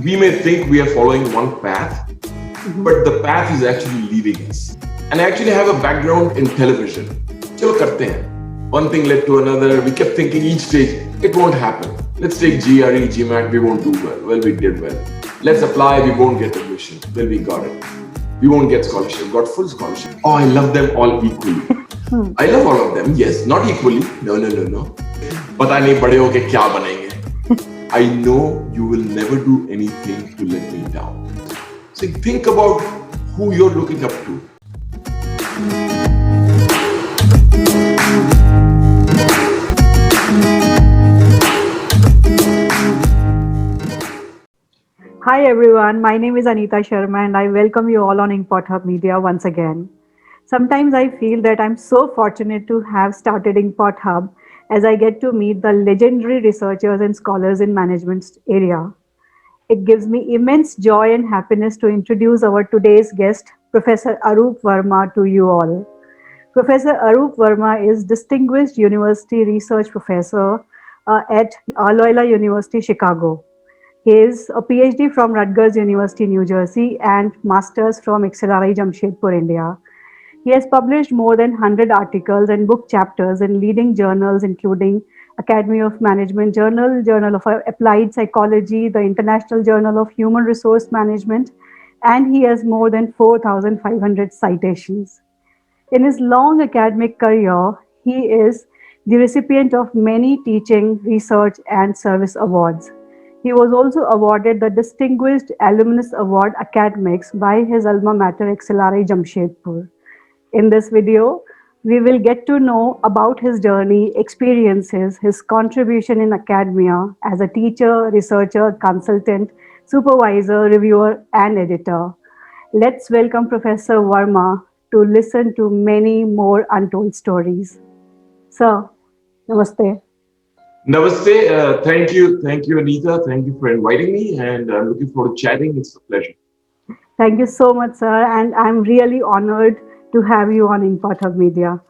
We may think we are following one path, but the path is actually leading us. And I actually have a background in television. Chalo karte hain. One thing led to another. We kept thinking each stage, it won't happen. Let's take GRE, GMAT, we won't do well. Well, we did well. Let's apply, we won't get admission. Well, we got it. We won't get scholarship, got full scholarship. Oh, I love them all equally. I love all of them, yes, not equally. No. Pata nahi bade ho ke kya banenge. I know you will never do anything to let me down. So think about who you're looking up to. Hi everyone, my name is Anita Sharma and I welcome you all on Import Hub Media once again. Sometimes I feel that I'm so fortunate to have started Import Hub as I get to meet the legendary researchers and scholars in management area. It gives me immense joy and happiness to introduce our today's guest, Professor Arup Verma, to you all. Professor Arup Verma is Distinguished University Research Professor at Loyola University, Chicago. He is a PhD from Rutgers University, New Jersey, and Masters from XLRI Jamshedpur, India. He has published more than 100 articles and book chapters in leading journals, including Academy of Management Journal, Journal of Applied Psychology, the International Journal of Human Resource Management, and he has more than 4,500 citations. In his long academic career, he is the recipient of many teaching, research, and service awards. He was also awarded the Distinguished Alumnus Award Academics by his alma mater XLRI Jamshedpur. In this video, we will get to know about his journey, experiences, his contribution in academia as a teacher, researcher, consultant, supervisor, reviewer, and editor. Let's welcome Professor Verma to listen to many more untold stories. Sir, namaste. Namaste. Thank you, Anita. Thank you for inviting me, and I'm looking forward to chatting. It's a pleasure. Thank you so much, sir, and I'm really honored to have you on Import Hub Media.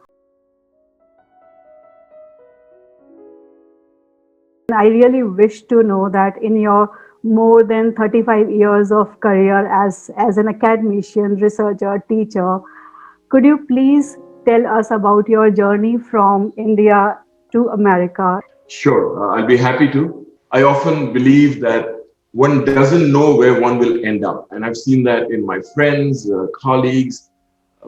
I really wish to know that in your more than 35 years of career as an academician, researcher, teacher, could you please tell us about your journey from India to America? Sure, I'll be happy to. I often believe that one doesn't know where one will end up. And I've seen that in my friends, colleagues,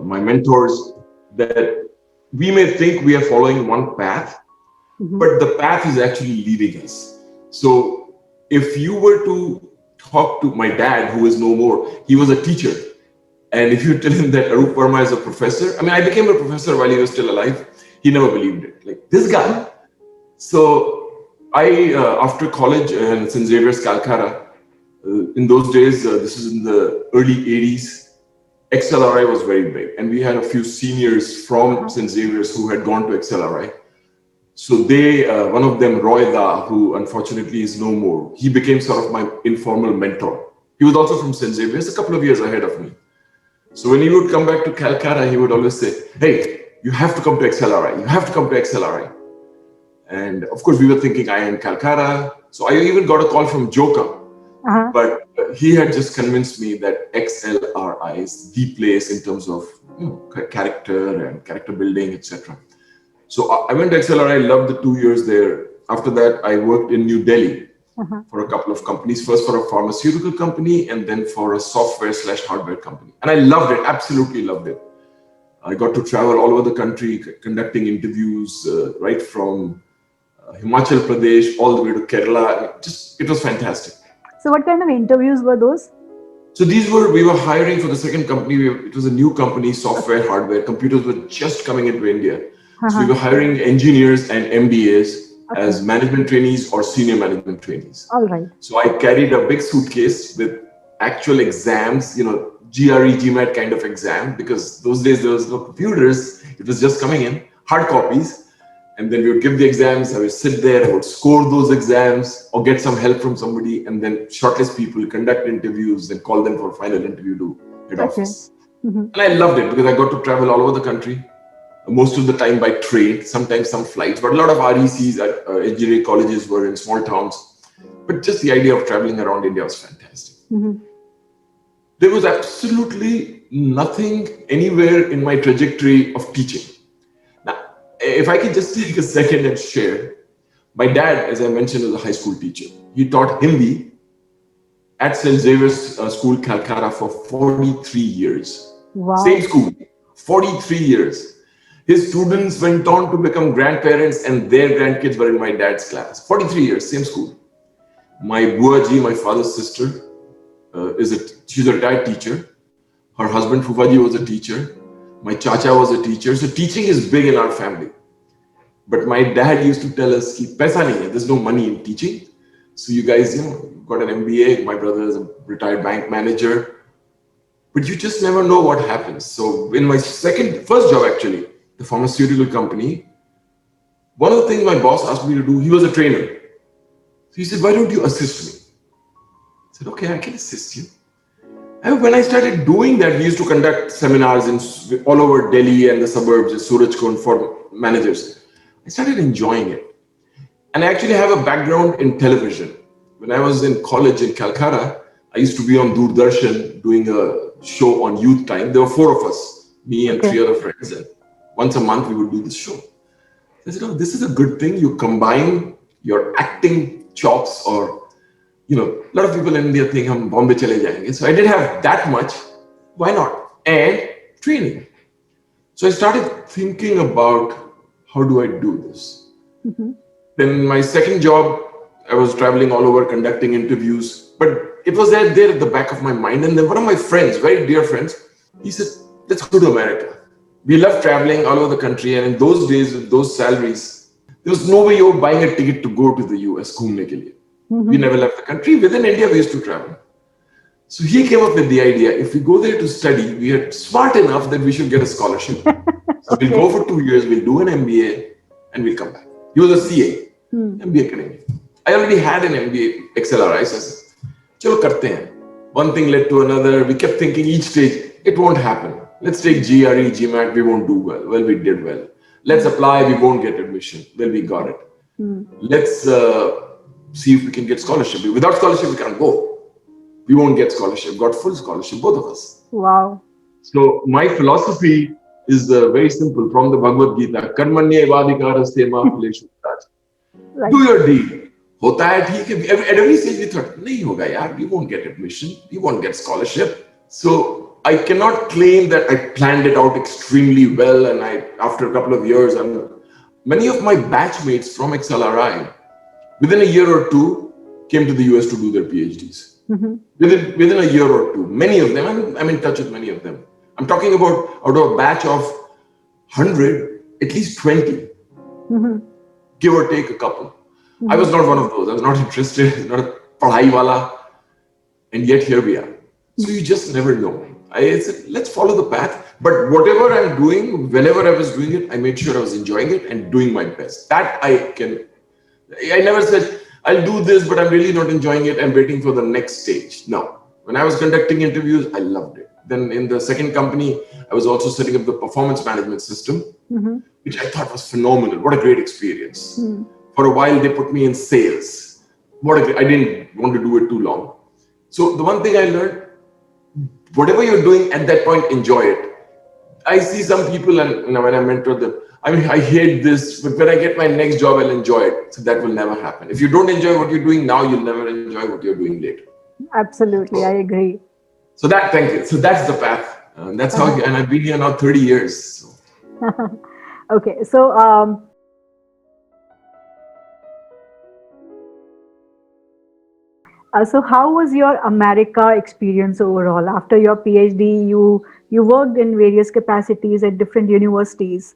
my mentors, that we may think we are following one path, but the path is actually leading us. So if you were to talk to my dad, who is no more, he was a teacher. And if you tell him that Arup Verma is a professor, I mean, I became a professor while he was still alive. He never believed it. Like, this guy. So I, after college in St. Xavier's, Calcutta, in those days, this is in the early 80s, XLRI was very big. And we had a few seniors from St. Xavier's who had gone to XLRI. So they, one of them, Roy Da, who unfortunately is no more, he became sort of my informal mentor. He was also from St. Xavier's, a couple of years ahead of me. So when he would come back to Calcutta, he would always say, hey, you have to come to XLRI. You have to come to XLRI. And of course, we were thinking I am in Calcutta. So I even got a call from Joka. But he had just convinced me that XLRI is the place in terms of character and character building, etc. So I went to XLRI, loved the 2 years there. After that, I worked in New Delhi for a couple of companies, first for a pharmaceutical company and then for a software/hardware company. And I loved it, absolutely loved it. I got to travel all over the country, conducting interviews, right from Himachal Pradesh all the way to Kerala. It was fantastic. So what kind of interviews were those? So we were hiring for the second company. It was a new company, software, hardware. Computers were just coming into India. So we were hiring engineers and MBAs as management trainees or senior management trainees. All right. So I carried a big suitcase with actual exams, GRE, GMAT kind of exam, because those days there was no computers. It was just coming in, hard copies. And then we would give the exams. I would sit there, I would score those exams or get some help from somebody and then shortlist people, conduct interviews and call them for a final interview to head office. And I loved it because I got to travel all over the country, most of the time by train, sometimes some flights, but a lot of RECs at engineering colleges were in small towns. but just the idea of traveling around India was fantastic. Mhm. There was absolutely nothing anywhere in my trajectory of teaching. Now, if I can just take a second and share, my dad, as I mentioned, was a high school teacher. He taught Hindi at St. Xavier's School, Calcutta for 43 years. Wow. Same school, 43 years. His students went on to become grandparents and their grandkids were in my dad's class. 43 years, same school. My Buaji, my father's sister, she's a retired teacher. Her husband Fufaji was a teacher. My Chacha was a teacher. So teaching is big in our family. But my dad used to tell us, "Paisa nahi hai, there's no money in teaching. So you guys, you've got an MBA. My brother is a retired bank manager. But you just never know what happens." So in my first job actually, the pharmaceutical company, one of the things my boss asked me to do, he was a trainer. So he said, "Why don't you assist me?" I said, "Okay, I can assist you." And when I started doing that, we used to conduct seminars all over Delhi and the suburbs, Surajkund, for managers. I started enjoying it. And I actually have a background in television. When I was in college in Calcutta, I used to be on Doordarshan doing a show on Youth Time. There were 4 of us, me and 3 other friends. And once a month, we would do this show. I said, "Oh, this is a good thing. You combine your acting chops or, a lot of people in India think hum Bombay chale jayenge." So I didn't have that much. Why not? And training. So I started thinking about, how do I do this? Mhm. Then my second job, I was traveling all over conducting interviews, but it was there at the back of my mind. And then one of my friends, very dear friends, he said, "Let's go to America." We love traveling all over the country. And in those days, with those salaries, there was no way you were buying a ticket to go to the US ghumne ke liye. Mhm. We never left the country. Within India, we used to travel. So he came up with the idea, if we go there to study, we are smart enough that we should get a scholarship. So we'll go for 2 years, we'll do an MBA, and we'll come back. He was a CA. MBA karenge. I already had an MBA, XLRI. So I said, "Chalo karte hain." One thing led to another. We kept thinking each stage, it won't happen. Let's take GRE, GMAT, we won't do well. Well, we did well. Let's apply, we won't get admission. Well, we got it. Let's see if we can get scholarship. Without scholarship, we can't go. We won't get scholarship. Got full scholarship, both of us. Wow. So my philosophy is very simple, from the Bhagavad Gita. Karmanya evadhikaraste ma phaleshu kadacha. Right. Do your deed. Hota hai theek hai. At every stage we thought, nahi hoga yaar, we won't get admission, we won't get scholarship. So I cannot claim that I planned it out extremely well. And after a couple of years, many of my batchmates from XLRI, within a year or 2, came to the US to do their PhDs. Mhm. Within a year or 2, many of them, I'm in touch with many of them. I'm talking about out of a batch of 100, at least 20, Mhm. give or take a couple. I was not one of those. I was not interested, not a padhai wala. And yet here we are. So you just never know. I said, let's follow the path. But whatever I'm doing, whenever I was doing it, I made sure I was enjoying it and doing my best. I never said, I'll do this, but I'm really not enjoying it. I'm waiting for the next stage. No. When I was conducting interviews, I loved it. Then in the second company, I was also setting up the performance management system, which I thought was phenomenal. What a great experience. For a while, they put me in sales. I didn't want to do it too long. So the one thing I learned, whatever you're doing at that point, enjoy it. I see some people, and when I mentor them, I hate this, but when I get my next job, I'll enjoy it. So that will never happen. If you don't enjoy what you're doing now, you'll never enjoy what you're doing later. Absolutely, I agree. So thank you. So that's the path. That's how, and I've been here now 30 years. So. Okay, so so how was your America experience overall? After your PhD, you worked in various capacities at different universities.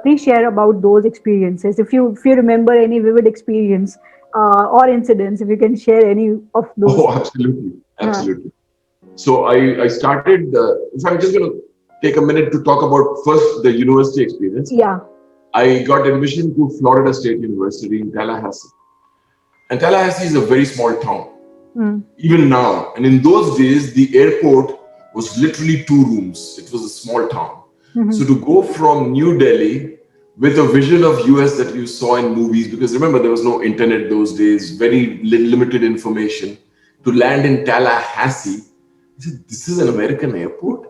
Please share about those experiences. If you remember any vivid experience or incidents, if you can share any of those. Oh, absolutely. So I started. So I'm just going to take a minute to talk about first the university experience. Yeah. I got admission to Florida State University in Tallahassee, and Tallahassee is a very small town. Even now, and in those days, the airport was literally 2 rooms. It was a small town. So to go from New Delhi with a vision of US that you saw in movies, because remember, there was no internet those days, very limited information, to land in Tallahassee. I said, this is an American airport?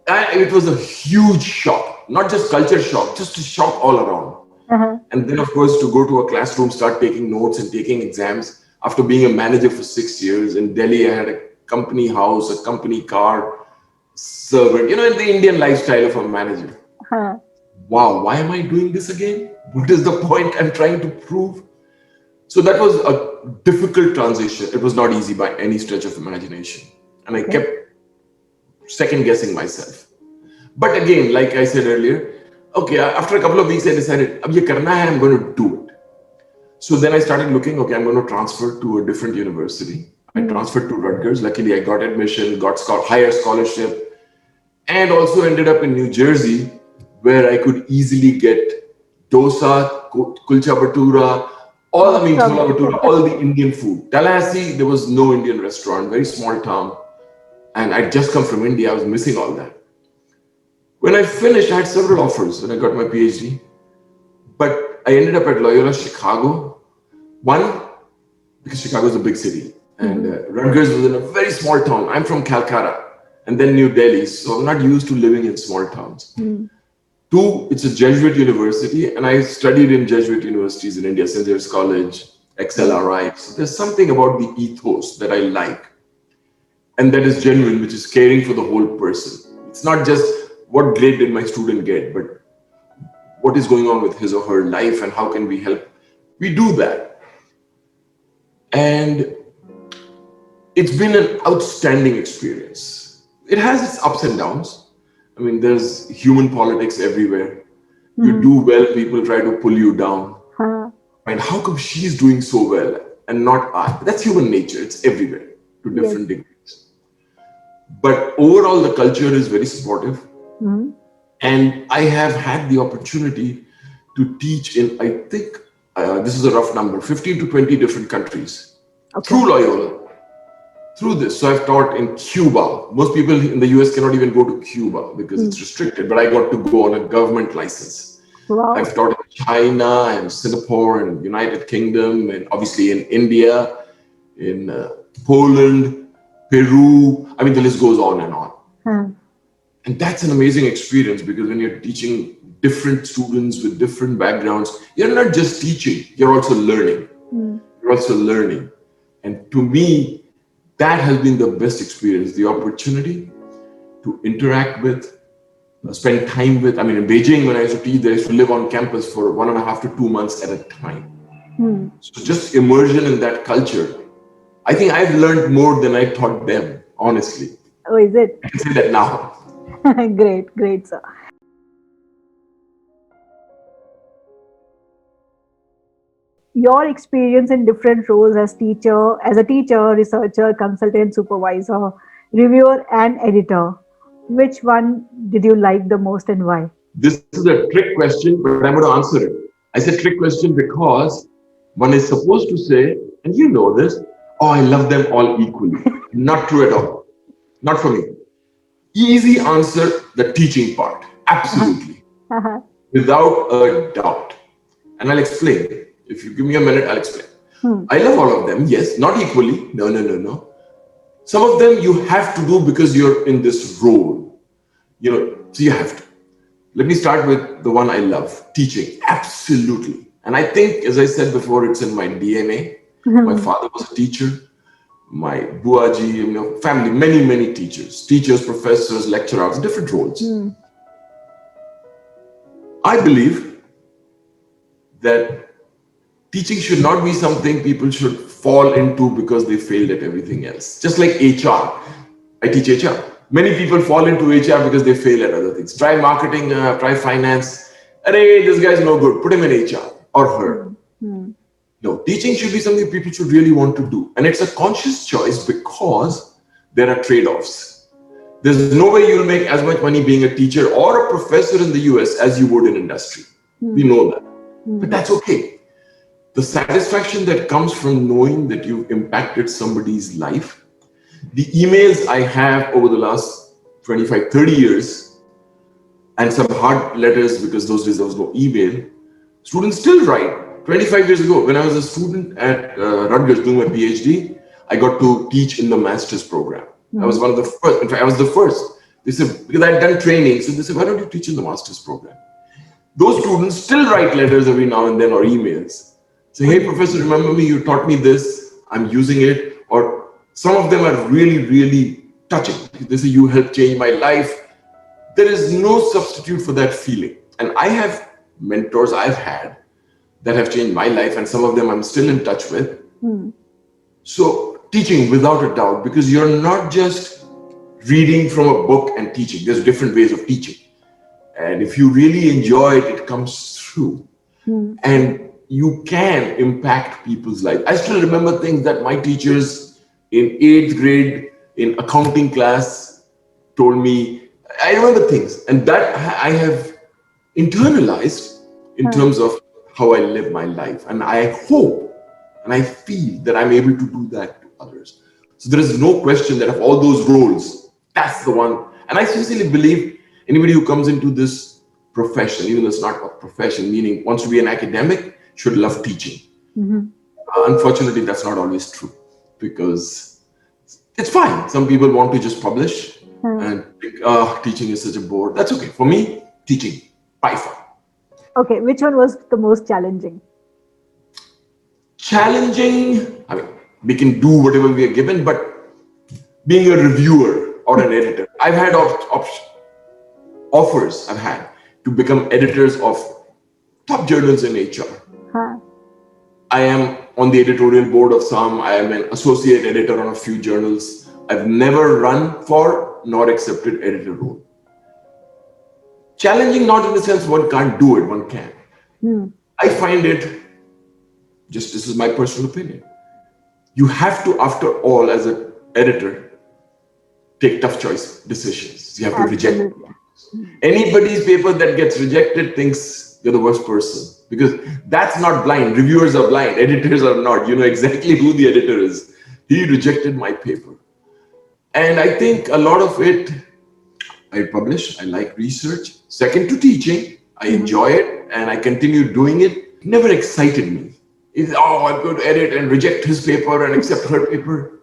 It was a huge shock, not just culture shock, just a shock all around. Uh-huh. And then, of course, to go to a classroom, start taking notes and taking exams. After being a manager for 6 years in Delhi, I had a company house, a company car, servant, in the Indian lifestyle of a manager. Uh-huh. Wow, why am I doing this again? What is the point I'm trying to prove? So that was a difficult transition. It was not easy by any stretch of imagination. And I kept second guessing myself. But again, like I said earlier, okay, after a couple of weeks, I decided, ab ye karna hai, I'm going to do it. So then I started looking, okay, I'm going to transfer to a different university. I transferred to Rutgers. Luckily, I got admission, got higher scholarship, and also ended up in New Jersey, where I could easily get dosa, kulcha bhatura, all the Indian food. Tallahassee, there was no Indian restaurant, very small town. And I'd just come from India, I was missing all that. When I finished, I had several offers when I got my PhD. But I ended up at Loyola Chicago. One, because Chicago is a big city. And Rutgers was in a very small town. I'm from Calcutta and then New Delhi. So I'm not used to living in small towns. Two, it's a Jesuit university. And I studied in Jesuit universities in India, St. Xavier's College, XLRI. So there's something about the ethos that I like. And that is genuine, which is caring for the whole person. It's not just what grade did my student get, but what is going on with his or her life and how can we help? We do that. And it's been an outstanding experience. It has its ups and downs. I mean, there's human politics everywhere. You do well, people try to pull you down. And how come she's doing so well and not I? That's human nature. It's everywhere to different degrees. But overall, the culture is very supportive. And I have had the opportunity to teach in, I think, this is a rough number, 15 to 20 different countries through Loyola. Through this. So I've taught in Cuba. Most people in the US cannot even go to Cuba because it's restricted, but I got to go on a government license. Wow. I've taught in China and Singapore and United Kingdom and obviously in India, in Poland, Peru. I mean, the list goes on and on. And that's an amazing experience because when you're teaching different students with different backgrounds, you're not just teaching, you're also learning. You're also learning. And to me, that has been the best experience, the opportunity to interact with, spend time with. I mean, in Beijing, when I used to teach, I used to live on campus for 1.5 to 2 months at a time. So just immersion in that culture. I think I've learned more than I taught them, honestly. Oh, is it? I can say that now. Great, sir. Your experience in different roles as a teacher, researcher, consultant, supervisor, reviewer, and editor. Which one did you like the most and why? This is a trick question, but I'm going to answer it. I said trick question because one is supposed to say, and you know this, oh, I love them all equally. Not true at all. Not for me. Easy answer, the teaching part. Absolutely. Without a doubt. And I'll explain. If you give me a minute, I'll explain. I love all of them. Yes, not equally. No. Some of them you have to do because you're in this role. So you have to. Let me start with the one I love, teaching. Absolutely. And I think, as I said before, it's in my DNA. My father was a teacher. My buaji, family, many teachers, professors, lecturers, different roles. I believe that teaching should not be something people should fall into because they failed at everything else. Just like HR. I teach HR. Many people fall into HR because they fail at other things. Try marketing, try finance. Arey, this guy's no good. Put him in HR or her. No, teaching should be something people should really want to do. And it's a conscious choice because there are trade-offs. There's no way you'll make as much money being a teacher or a professor in the US as you would in industry. We know that. But that's okay. The satisfaction that comes from knowing that you've impacted somebody's life, the emails I have over the last 25, 30 years, and some hard letters, because those days there was no email. Students still write. 25 years ago, when I was a student at Rutgers doing my PhD, I got to teach in the master's program. I was one of the first. In fact, I was the first. They said, because I had done training, so they said, why don't you teach in the master's program? Those students still write letters every now and then, or emails. Say, hey, professor, remember me? You taught me this. I'm using it. Or some of them are really, really touching. They say, you helped change my life. There is no substitute for that feeling. And I have mentors I've had that have changed my life, and some of them I'm still in touch with. So teaching, without a doubt, because you're not just reading from a book and teaching. There's different ways of teaching. And if you really enjoy it, it comes through. And you can impact people's life. I still remember things that my teachers in 8th grade in accounting class told me. I remember things, and that I have internalized in terms of how I live my life. And I hope and I feel that I'm able to do that to others. So there is no question that of all those roles, that's the one. And I sincerely believe anybody who comes into this profession, even though it's not a profession, meaning wants to be an academic, should love teaching. Unfortunately, that's not always true, because it's fine. Some people want to just publish and think, teaching is such a bore. That's okay. For me, teaching, by far. Okay, which one was the most challenging? Challenging, I mean, we can do whatever we are given, but being a reviewer or an editor, I've had offers I've had to become editors of top journals in HR. I am on the editorial board of some. I am an associate editor on a few journals. I've never run for nor accepted editor role. Challenging, not in the sense one can't do it, one can. I find it, just this is my personal opinion, you have to, after all, as an editor, take tough choice decisions. You have to reject. Anybody's paper that gets rejected thinks you're the worst person, because that's not blind. Reviewers are blind, editors are not. You know exactly who the editor is. He rejected my paper. And I think a lot of it, I publish, I like research. Second to teaching, I enjoy it and I continue doing it. It never excited me. I'm going to edit and reject his paper and accept her paper.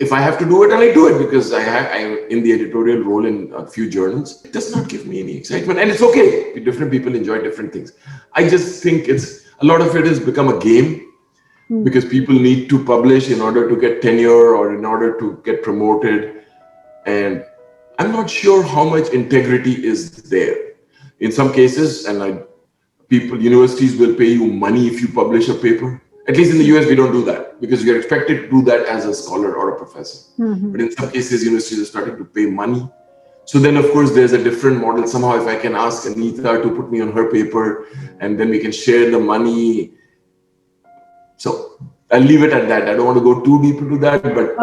If I have to do it, and I do it because I'm in the editorial role in a few journals, it does not give me any excitement. And it's okay. Different people enjoy different things. I just think a lot of it has become a game, because people need to publish in order to get tenure or in order to get promoted. And I'm not sure how much integrity is there. In some cases, universities will pay you money if you publish a paper. At least in the US, we don't do that, because you're expected to do that as a scholar or a professor. But in some cases, universities are starting to pay money. So then, of course, there's a different model. Somehow, if I can ask Anita to put me on her paper, and then we can share the money. So I'll leave it at that. I don't want to go too deep into that, but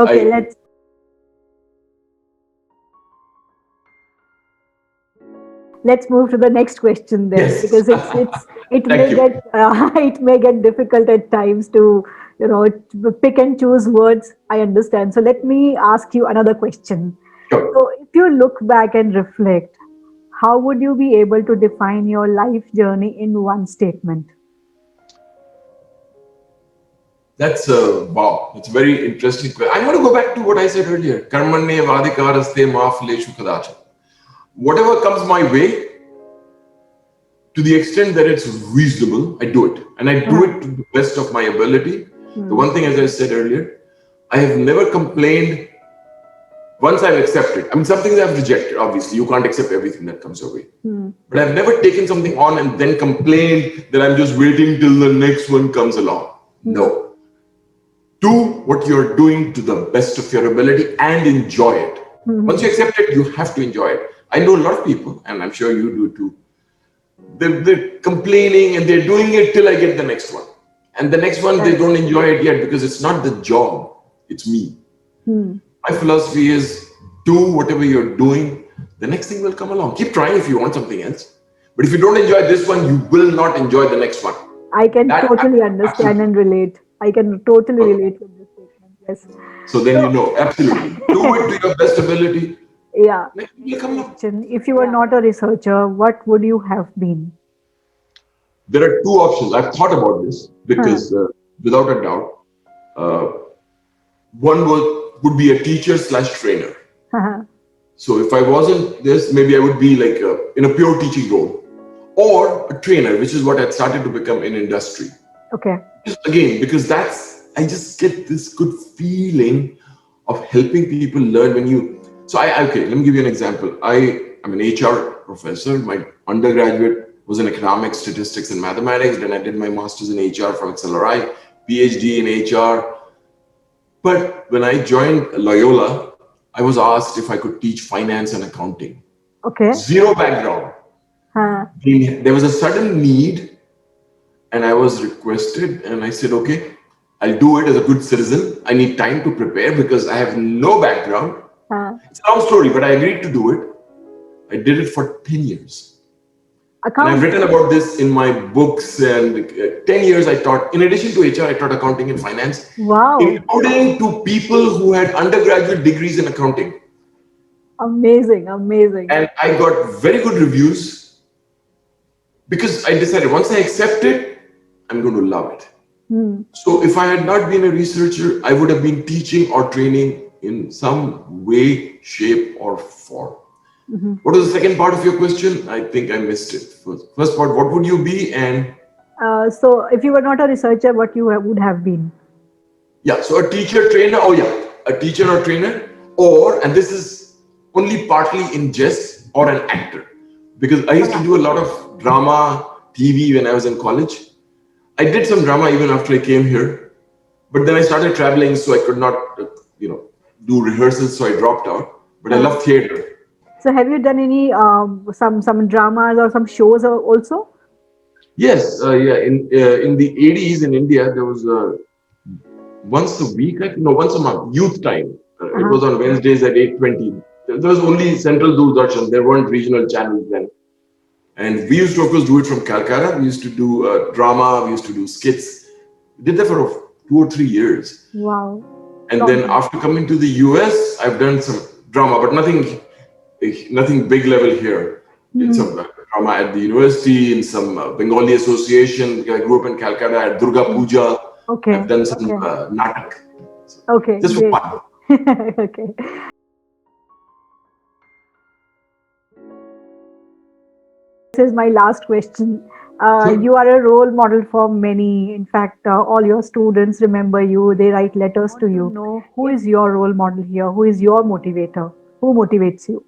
let's move to the next question then, yes. Because it may get difficult at times to pick and choose words. I understand. So let me ask you another question. Sure. So if you look back and reflect, how would you be able to define your life journey in one statement? That's wow. It's a very interesting question. I'm going to go back to what I said earlier. Karmanye vadikaraste ma phaleshu kadachan. Whatever comes my way, to the extent that it's reasonable, I do it. And I do it to the best of my ability. The one thing, as I said earlier, I have never complained once I've accepted. I mean, some things I've rejected, obviously. You can't accept everything that comes your way. But I've never taken something on and then complained that I'm just waiting till the next one comes along. No. Do what you're doing to the best of your ability and enjoy it. Once you accept it, you have to enjoy it. I know a lot of people, and I'm sure you do too. They're complaining and they're doing it till I get the next one. And the next one, they don't enjoy it yet because it's not the job, it's me. My philosophy is do whatever you're doing, the next thing will come along. Keep trying if you want something else. But if you don't enjoy this one, you will not enjoy the next one. I can totally understand and relate. I can totally relate with this statement. Yes. So then absolutely. Do it to your best ability. Yeah. Like, will come up. If you were not a researcher, what would you have been? There are two options. I've thought about this Huh. because, without a doubt, uh, one would be a teacher slash trainer. Huh. So if I wasn't this, maybe I would be like in a pure teaching role, or a trainer, which is what I started to become in industry. Okay. Just again, because I just get this good feeling of helping people learn when you. So okay, let me give you an example. I'm an HR professor. My undergraduate was in economics, statistics, and mathematics. Then I did my master's in HR from XLRI, PhD in HR. But when I joined Loyola, I was asked if I could teach finance and accounting. Okay. Zero background. Huh. There was a sudden need, and I was requested, and I said, okay, I'll do it as a good citizen. I need time to prepare because I have no background. Huh. It's a long story, but I agreed to do it. I did it for 10 years. And I've written about this in my books, and 10 years I taught, in addition to HR, I taught accounting and finance, Wow. including to people who had undergraduate degrees in accounting. Amazing, amazing. And I got very good reviews because I decided once I accept it, I'm going to love it. So if I had not been a researcher, I would have been teaching or training in some way, shape, or form. What was the second part of your question? I think I missed it. First part, what would you be? And So if you were not a researcher, what you would have been? yeah, so a teacher, trainer. Oh yeah, a teacher or trainer, or, and this is only partly in jest, or an actor, because I used to do a lot of drama, TV when I was in college. I did some drama even after I came here, but then I started traveling, so I could not, do rehearsals, so I dropped out. But I love theater. So have you done any some dramas or some shows also? Yes, yeah. In the 80s in India, there was once a week, once a month, youth time. It was on Wednesdays at 8:20. There was only Central Doordarshan. There weren't regional channels then. And we used to, of course, do it from Calcutta. We used to do drama. We used to do skits. We did that for 2 or 3 years. Wow. And then after coming to the US, I've done some drama, but nothing big level here. Did some drama at the university, in some Bengali association. I grew up in Calcutta at Durga Puja. Okay. I've done some natak. Okay. Just for fun. Okay. This is my last question. Sure. You are a role model for many. In fact, all your students remember you. They write letters to you. Know who is your role model here? Who is your motivator? Who motivates you?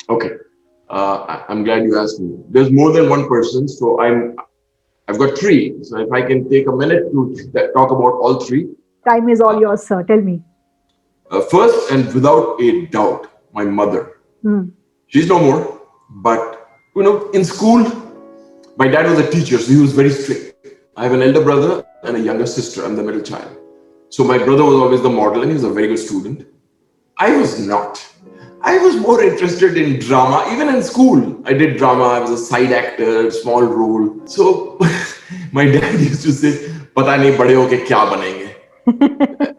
Okay. I'm glad you asked me. There's more than one person, so I've got three. So if I can take a minute to talk about all three. Time is all yours, sir. Tell me. First, and without a doubt, my mother. She's no more, but in school, my dad was a teacher, so he was very strict. I have an elder brother and a younger sister. I'm the middle child. So my brother was always the model, and he was a very good student. I was not. I was more interested in drama. Even in school, I did drama. I was a side actor, small role. So my dad used to say, "Pata nahi bade hoke kya banenge."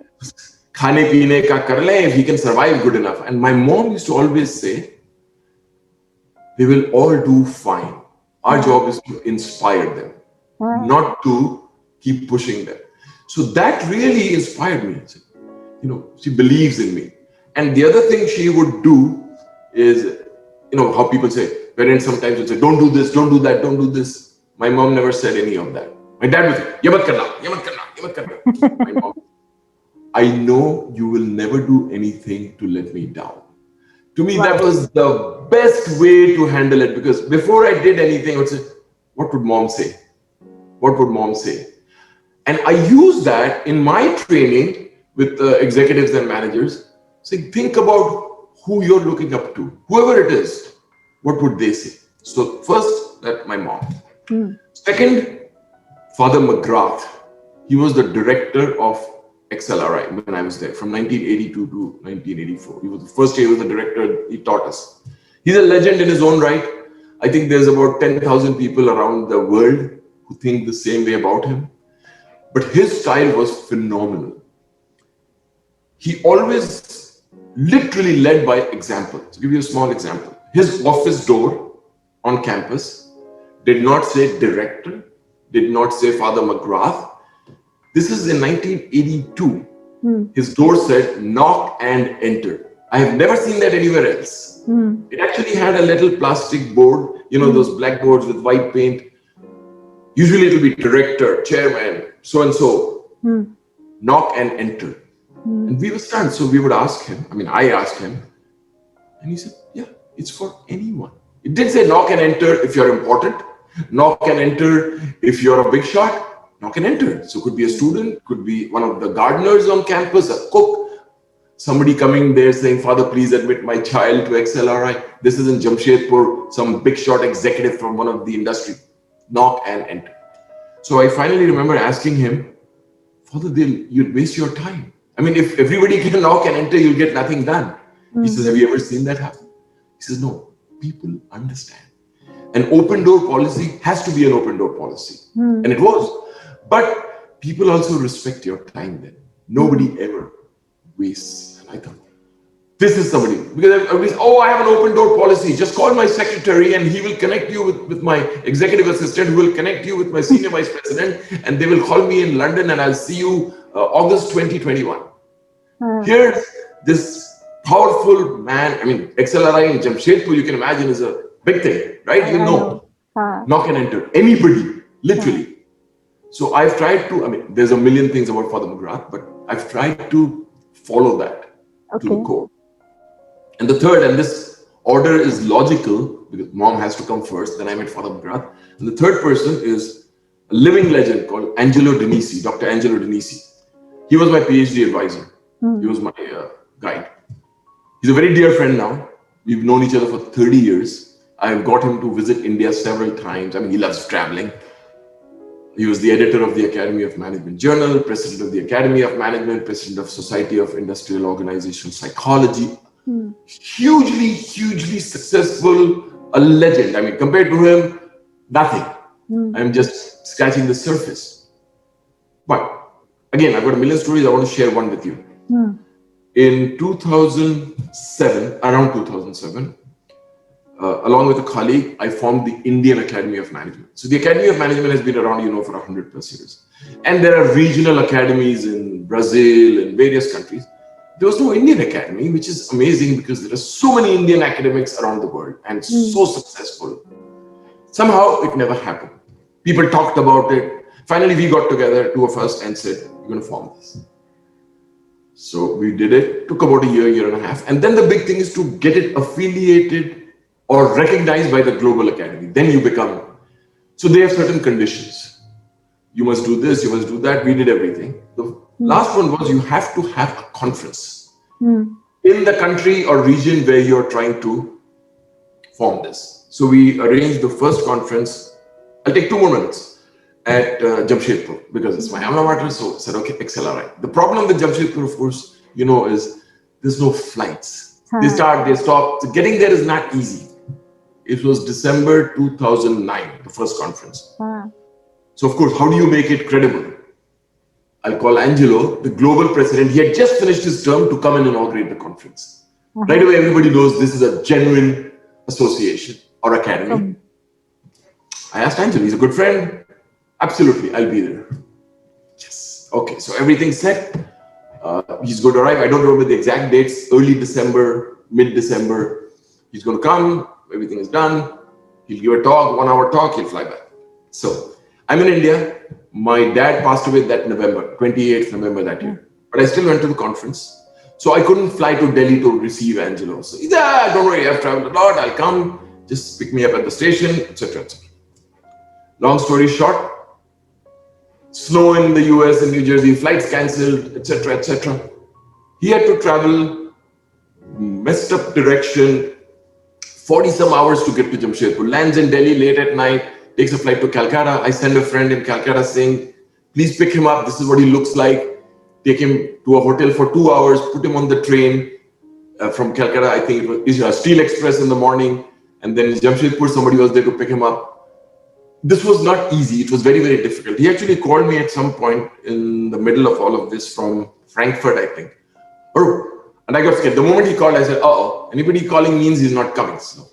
Khane peene ka kar le, if he can survive good enough. And my mom used to always say, they will all do fine. Our job is to inspire them, not to keep pushing them. So that really inspired me. She believes in me. And the other thing she would do is, how people say, parents sometimes would say, don't do this, don't do that, don't do this. My mom never said any of that. My dad would say, ye mat karna, ye mat karna, ye mat karna. My mom, I know you will never do anything to let me down. To me, that was the best way to handle it, because before I did anything, I would say, what would mom say? What would mom say? And I use that in my training with executives and managers. Say, think about who you're looking up to, whoever it is. What would they say? So first, that's my mom. Second, Father McGrath. He was the director of XLRI when I was there from 1982 to 1984. He was the first year he was the director. He taught us. He's a legend in his own right. I think there's about 10,000 people around the world who think the same way about him. But his style was phenomenal. He always literally led by example. To give you a small example, his office door on campus did not say director, did not say Father McGrath. This is in 1982. His door said knock and enter. I have never seen that anywhere else. It actually had a little plastic board, those blackboards with white paint. Usually it will be director, chairman, so and so. Knock and enter. And we were stunned. So we would ask him, I asked him, and he said, yeah, it's for anyone. It didn't say knock and enter if you're important, knock and enter if you're a big shot, knock and enter. So it could be a student, could be one of the gardeners on campus, a cook, somebody coming there saying, Father, please admit my child to XLRI. This is in Jamshedpur, some big shot executive from one of the industry. Knock and enter. So I finally remember asking him, Father, you'd waste your time. If everybody can knock and enter, you'll get nothing done. He says, have you ever seen that happen? He says, no, people understand. An open door policy has to be an open door policy. And it was. But people also respect your time then. Nobody ever wastes. And I thought, this is somebody. Because everybody's, I have an open door policy. Just call my secretary and he will connect you with my executive assistant who will connect you with my senior vice president. And they will call me in London and I'll see you August 2021. Here's this powerful man. XLRI in Jamshedpur, you can imagine, is a big thing, right? Knock and enter. Anybody, literally. So I've tried to, there's a million things about Father McGrath, but I've tried to follow that to the core. And the third, and this order is logical because mom has to come first, then I met Father McGrath. And the third person is a living legend called Angelo Denisi, Dr. Angelo Denisi. He was my PhD advisor. He was my guide. He's a very dear friend now. We've known each other for 30 years. I've got him to visit India several times. He loves traveling. He was the editor of the Academy of Management Journal, president of the Academy of Management, president of Society of Industrial Organization Psychology. Hugely, hugely successful, a legend. Compared to him, nothing. I'm just scratching the surface. But again, I've got a million stories. I want to share one with you. In 2007, around 2007, along with a colleague, I formed the Indian Academy of Management. So the Academy of Management has been around, for 100 plus years. And there are regional academies in Brazil and various countries. There was no Indian Academy, which is amazing because there are so many Indian academics around the world and so successful. Somehow it never happened. People talked about it. Finally, we got together, two of us, and said, we're going to form this. So we did it. Took about a year and a half. And then the big thing is to get it affiliated or recognized by the Global Academy. Then you become. So they have certain conditions. You must do this, you must do that. We did everything. The last one was you have to have a conference in the country or region where you're trying to form this. So we arranged the first conference. I'll take 2 more minutes. At Jamshedpur, because it's my alma mater, so I said, okay, XLRI. The problem with Jamshedpur, of course, is there's no flights. They start, they stop. So getting there is not easy. It was December 2009, the first conference. So, of course, how do you make it credible? I'll call Angelo, the global president. He had just finished his term to come and inaugurate the conference. Right away, everybody knows this is a genuine association or academy. I asked Angelo, he's a good friend. Absolutely, I'll be there. Yes. Okay, so everything's set. He's going to arrive. I don't remember the exact dates. Early December, mid-December. He's going to come. Everything is done. He'll give a talk, 1 hour talk. He'll fly back. So I'm in India. My dad passed away that November, 28th November that year. But I still went to the conference. So I couldn't fly to Delhi to receive Angelo. So he said, don't worry, I've traveled a lot. I'll come. Just pick me up at the station, etc., etc. Long story short, snow in the US and New Jersey, flights cancelled, etc., etc. He had to travel, messed up direction, 40 some hours to get to Jamshedpur. Lands in Delhi late at night, takes a flight to Calcutta. I send a friend in Calcutta saying, please pick him up. This is what he looks like. Take him to a hotel for 2 hours, put him on the train from Calcutta. I think it was Steel Express in the morning. And then in Jamshedpur, somebody was there to pick him up. This was not easy. It was very, very difficult. He actually called me at some point in the middle of all of this from Frankfurt, I think. Or And I got scared. The moment he called, I said, uh-oh, anybody calling means he's not coming. So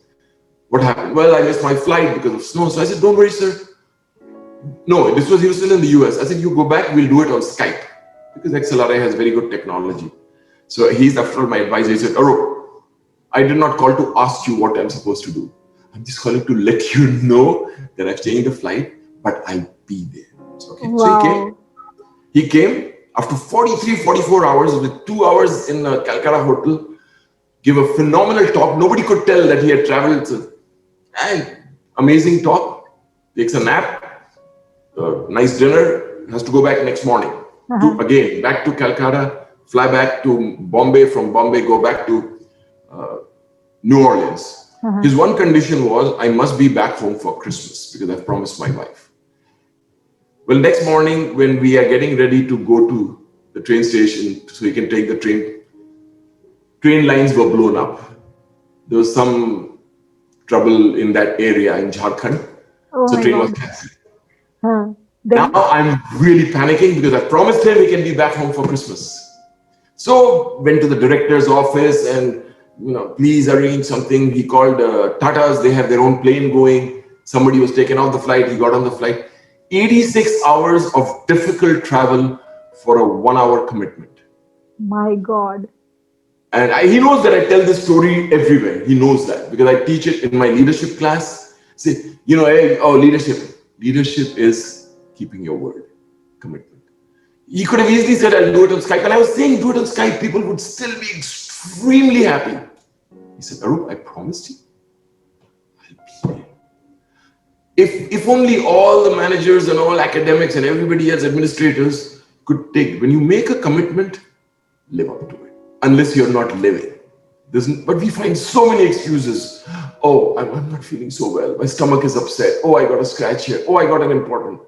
what happened? Well, I missed my flight because of snow. So I said, don't worry, sir. No, he was still in the US. I said, you go back, we'll do it on Skype. Because XLRA has very good technology. So he's, after all, my advisor. He said, Arup, I did not call to ask you what I'm supposed to do. I'm just calling to let you know that I've changed the flight, but I'll be there. So, okay. Wow. So he came after 43, 44 hours with 2 hours in a Calcutta hotel, gave a phenomenal talk. Nobody could tell that he had traveled. So, amazing talk. Takes a nap, nice dinner, has to go back next morning. Again, back to Calcutta, fly back to Bombay, from Bombay, go back to New Orleans. His one condition was, I must be back home for Christmas because I've promised my wife. Well, next morning when we are getting ready to go to the train station so he can take the train lines were blown up. There was some trouble in that area in Jharkhand. So train was cancelled. Now I'm really panicking because I promised him we can be back home for Christmas. So went to the director's office and, please arrange something. He called Tata's. They have their own plane going. Somebody was taken off the flight. He got on the flight. 86 hours of difficult travel for a 1 hour commitment. My God. And he knows that I tell this story everywhere. He knows that because I teach it in my leadership class. Say, leadership. Leadership is keeping your word, commitment. He could have easily said, I'll do it on Skype. And I was saying, do it on Skype. People would still be extremely happy. He said, Arup, I promised you, I'll be there. If only all the managers and all academics and everybody else, administrators, could take, when you make a commitment, live up to it. Unless you're not living. But we find so many excuses. Oh, I'm not feeling so well. My stomach is upset. Oh, I got a scratch here. Oh, I got an important.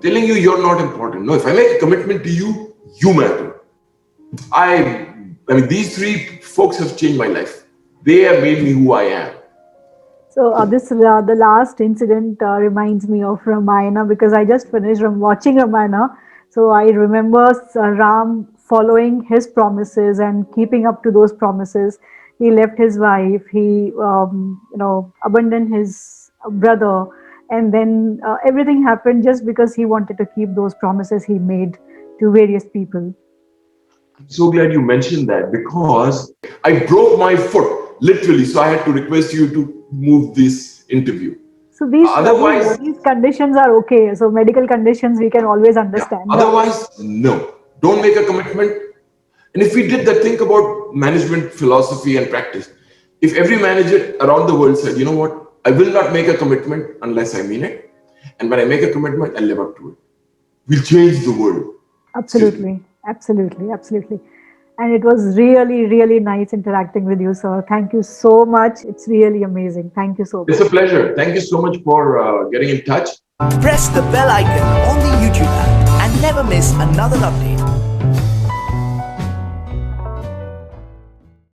Telling you you're not important. No, if I make a commitment to you, you matter. I mean, these three folks have changed my life. They have made me who I am. So the last incident reminds me of Ramayana because I just finished watching Ramayana. So I remember Ram following his promises and keeping up to those promises. He left his wife. He abandoned his brother, and then everything happened just because he wanted to keep those promises he made to various people. I'm so glad you mentioned that because I broke my foot literally, so I had to request you to move this interview. So these conditions are okay. So medical conditions we can always understand. Yeah. Otherwise, no. Don't make a commitment. And if we did that, think about management philosophy and practice. If every manager around the world said, you know what, I will not make a commitment unless I mean it. And when I make a commitment, I'll live up to it. We'll change the world. Absolutely. And it was really, really nice interacting with you, sir. Thank you so much. It's really amazing. Thank you so much. It's a pleasure. Thank you so much for getting in touch. Press the bell icon on the YouTube app and never miss another update.